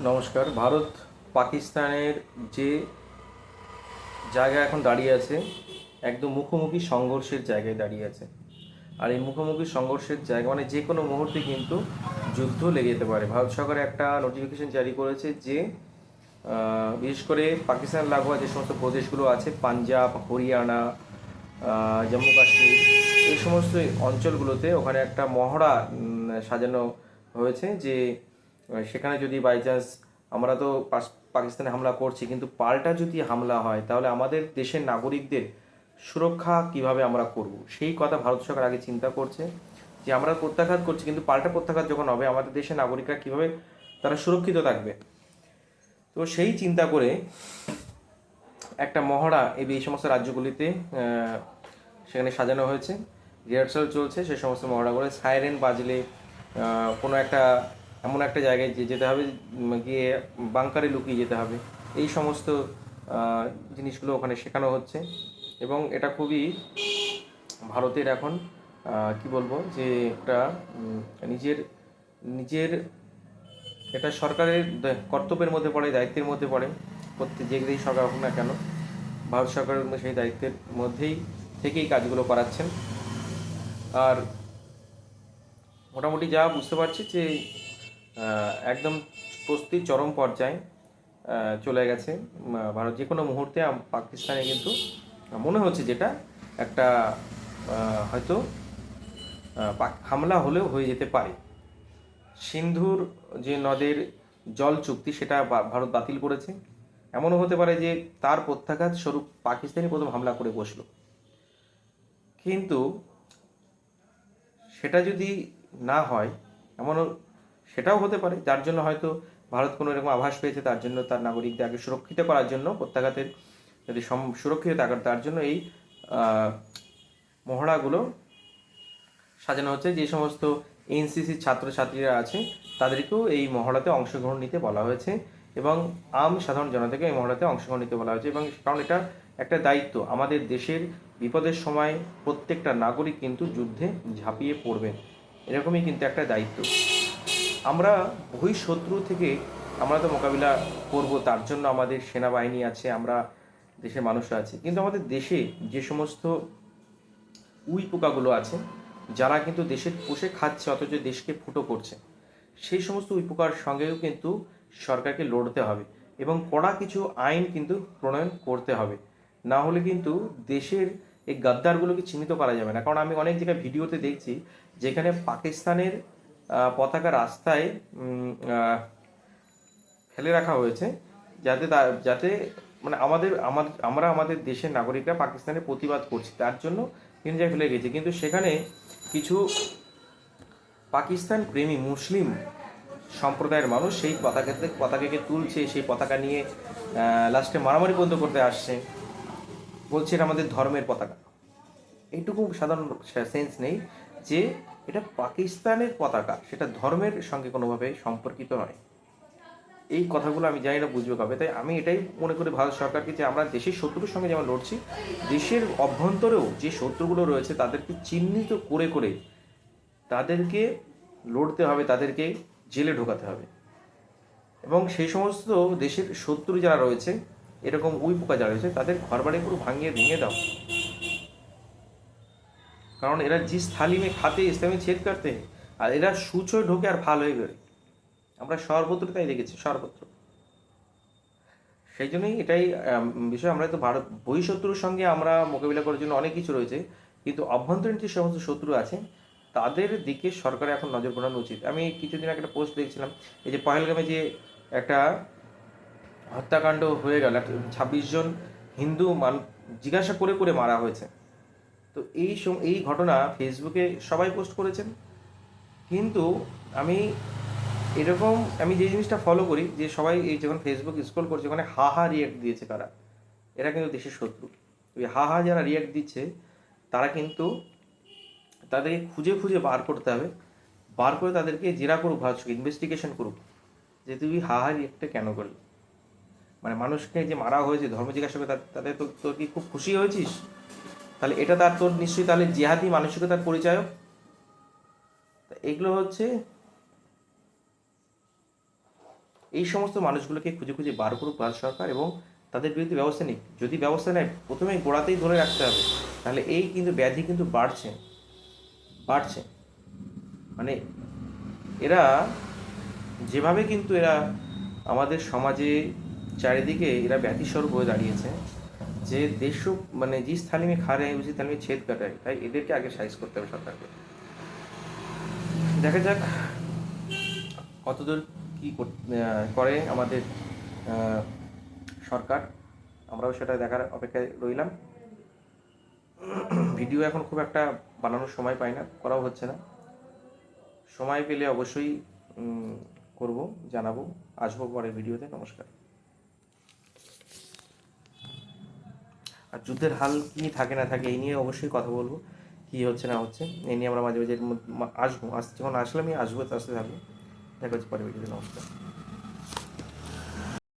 নমস্কার। ভারত পাকিস্তানের যে জায়গা এখন দাঁড়িয়ে আছে, একদম মুখোমুখি সংঘর্ষের জায়গায় দাঁড়িয়ে আছে। আর এই মুখোমুখি সংঘর্ষের জায়গা মানে যে কোনো মুহূর্তে কিন্তু যুদ্ধ লেগে যেতে পারে। ভারত সরকার একটা নোটিফিকেশন জারি করেছে যে বিশেষ করে পাকিস্তান লাগোয়া যে সমস্ত প্রদেশগুলো আছে, পাঞ্জাব, হরিয়ানা, জম্মু কাশ্মীর, এই সমস্ত অঞ্চলগুলোতে ওখানে একটা মহড়া সাজানো হয়েছে যে সেখানে যদি বাই চান্স আমরা তো পাকিস্তানে হামলা করছি, কিন্তু পাল্টা যদি হামলা হয় তাহলে আমাদের দেশের নাগরিকদের সুরক্ষা কিভাবে আমরা করব, সেই কথা ভারত সরকার আগে চিন্তা করছে। যে আমরা প্রত্যাঘাত করছি, কিন্তু পাল্টা প্রত্যাঘাত যখন হবে আমাদের দেশের নাগরিকরা কিভাবে তারা সুরক্ষিত থাকবে। তো সেই চিন্তা করে একটা মহড়া এই সমস্ত রাজ্যগুলিতে সেখানে সাজানো হয়েছে, রিহার্সাল চলছে। সে সমস্ত মহড়া করে সাইরেন বাজলে কোনো একটা এমন একটা জায়গায় যেতে হবে, গিয়ে বাংকারে লুকিয়ে যেতে হবে, এই সমস্ত জিনিসগুলো ওখানে শেখানো হচ্ছে। এবং এটা খুবই ভারতের এখন কি বলবো যে একটা নিজের নিজের এটা সরকারের কর্তব্যের মধ্যে পড়ে, দায়িত্বের মধ্যে পড়ে। প্রত্যেক যেই সরকার হোক না কেন, ভারত সরকারের সেই দায়িত্বের মধ্যেই থেকেই কাজগুলো করাচ্ছেন। আর মোটামুটি যা বুঝতে পারছি যে একদম প্রস্তুতির চরম পর্যায়ে চলে গেছে। ভারত যে কোনো মুহূর্তে পাকিস্তানে কিন্তু মনে হচ্ছে যেটা একটা হয়তো হামলা হলেও হয়ে যেতে পারে। সিন্ধুর যে নদের জল চুক্তি সেটা ভারত বাতিল করেছে। এমনও হতে পারে যে তার প্রত্যাঘাত স্বরূপ পাকিস্তানই প্রথম হামলা করে বসলো। কিন্তু সেটা যদি না হয়, এমনও সেটাও হতে পারে, যার জন্য হয়তো ভারত কোনো এরকম আভাস পেয়েছে, তার জন্য তার নাগরিকদের আগে সুরক্ষিত করার জন্য, প্রত্যাঘাতের যদি সুরক্ষিত থাকার তার জন্য এই মহড়াগুলো সাজানো হচ্ছে। যে সমস্ত এনসিসির ছাত্রছাত্রীরা আছে তাদেরকেও এই মহড়াতে অংশগ্রহণ নিতে বলা হয়েছে এবং সাধারণ জনতাকে এই মহড়াতে অংশগ্রহণ নিতে বলা হয়েছে। এবং কারণ এটা একটা দায়িত্ব, আমাদের দেশের বিপদের সময় প্রত্যেকটা নাগরিক কিন্তু যুদ্ধে ঝাঁপিয়ে পড়বেন, এরকমই কিন্তু একটা দায়িত্ব। আমরা বহিঃশত্রু থেকে আমরা তো মোকাবিলা করব, তার জন্য আমাদের সেনাবাহিনী আছে, আমরা দেশের মানুষ আছে। কিন্তু আমাদের দেশে যে সমস্ত উই পোকাগুলো আছে, যারা কিন্তু দেশের পোষে খাচ্ছে অথচ দেশকে ফুটো করছে, সেই সমস্ত উই পোকার সঙ্গেও কিন্তু সরকারকে লড়তে হবে এবং কড়া কিছু আইন কিন্তু প্রণয়ন করতে হবে। না হলে কিন্তু দেশের এই গাদ্দারগুলোকে চিহ্নিত করা যাবে না। কারণ আমি অনেক জায়গায় ভিডিওতে দেখছি যেখানে পাকিস্তানের পতাকা রাস্তায় ফেলে রাখা হয়েছে, যাতে মানে আমরা আমাদের দেশের নাগরিকরা পাকিস্তানের প্রতিবাদ করছি তার জন্য কিন্তু জায়গায় ফেলে গেছে। কিন্তু সেখানে কিছু পাকিস্তান প্রেমী মুসলিম সম্প্রদায়ের মানুষ সেই পতাকাকে তুলছে, সেই পতাকা নিয়ে লাস্টে মারামারি পর্যন্ত করতে আসছে, বলছে এটা আমাদের ধর্মের পতাকা। এইটুকু সাধারণ সেন্স নেই যে এটা পাকিস্তানের পতাকা, সেটা ধর্মের সঙ্গে কোনোভাবে সম্পর্কিত নয়। এই কথাগুলো আমি জানি না বুঝবে কবে। তাই আমি এটাই মনে করি ভারত সরকারকে, যে আমরা দেশের শত্রুর সঙ্গে যেমন লড়ছি, দেশের অভ্যন্তরেও যে শত্রুগুলো রয়েছে তাদেরকে চিহ্নিত করে করে তাদেরকে লড়তে হবে, তাদেরকে জেলে ঢোকাতে হবে। এবং সেই সমস্ত দেশের শত্রু যারা রয়েছে, এরকম উই পোকা যারা রয়েছে, তাদের ঘরবাড়ি পুরো ভেঙে দাও। কারণ এরা জিস থালি মে খাতে ইসলামে ছেদ করতে, আর এরা সুচয় ঢোকে আর ফাল হয়ে বেরোয়। আমরা সর্বত্র তাই দেখেছি, সর্বত্র। সেই জন্যই এটাই বিষয়। আমরা তো ভারত বহিঃশত্রুর সঙ্গে আমরা মোকাবিলা করার জন্য অনেক কিছু রয়েছে, কিন্তু অভ্যন্তরীণ যে সমস্ত শত্রু আছে তাদের দিকে সরকারের এখন নজর ঘোরানো উচিত। আমি কিছুদিন আগে একটা পোস্ট দেখছিলাম, এই যে পহেলগামে যে একটা হত্যাকাণ্ড হয়ে গেল, 26 জন হিন্দু জিজ্ঞাসা করে করে মারা হয়েছে। তো এই ঘটনা ফেসবুকে সবাই পোস্ট করেছেন, কিন্তু আমি আমি যে জিনিসটা ফলো করি, যে সবাই এই যখন ফেসবুক স্ক্রল করছে ওখানে হা হা রিয়াক্ট দিয়েছে কারা, এরা কিন্তু দেশের শত্রু। ওই হা হা যারা রিয়াক্ট দিচ্ছে তারা কিন্তু তাদেরকে খুঁজে খুঁজে বার করতে হবে, বার করে তাদেরকে জেরা করুক, ভারত ইনভেস্টিগেশন করুক যে তুই হা হা রিয়াক্টটা কেন করলি। মানে মানুষকে যে মারা হয়েছে ধর্ম জিজ্ঞাসা করে তাদের তোর কি খুব খুশি হয়েছিস? তাহলে এটা তোর নিশ্চয়ই তাহলে জেহাদি মানসিকতার পরিচয়ক। এগুলো হচ্ছে এই সমস্ত মানুষগুলোকে খুঁজে খুঁজে বার করুক ভারত সরকার এবং তাদের বিরুদ্ধে ব্যবস্থা নিক। যদি ব্যবস্থা নেয় প্রথমেই গোড়াতেই ধরে রাখতে হবে, তাহলে এই কিন্তু ব্যাধি কিন্তু বাড়ছে বাড়ছে। মানে এরা যেভাবে কিন্তু এরা আমাদের সমাজে চারিদিকে এরা ব্যাধিস্বরূপ হয়ে দাঁড়িয়েছে, যে দেশ মানে জিস থালি মে খা রে হ্যায় উসি থালি মে ছেদ কাটায়। তাই এদেরকে আগে সাইজ করতে হবে সরকারকে। দেখা যাক কতদূর কী করে আমাদের সরকার, আমরাও সেটা দেখার অপেক্ষায় রইলাম। ভিডিও এখন খুব একটা বানানোর সময় পাই না, করাও হচ্ছে না। সময় পেলে অবশ্যই করব, জানাবো, আসবো পরের ভিডিওতে। নমস্কার। আর যুদ্ধের হাল কী থাকে না থাকে এই নিয়ে অবশ্যই কথা বলবো, কী হচ্ছে না হচ্ছে এই নিয়ে আমরা মাঝে মাঝে আসবো, যখন আসলে আমি আসবো, আসতে থাকবো। দেখা হচ্ছে পরের ভিডিওতে। নমস্কার।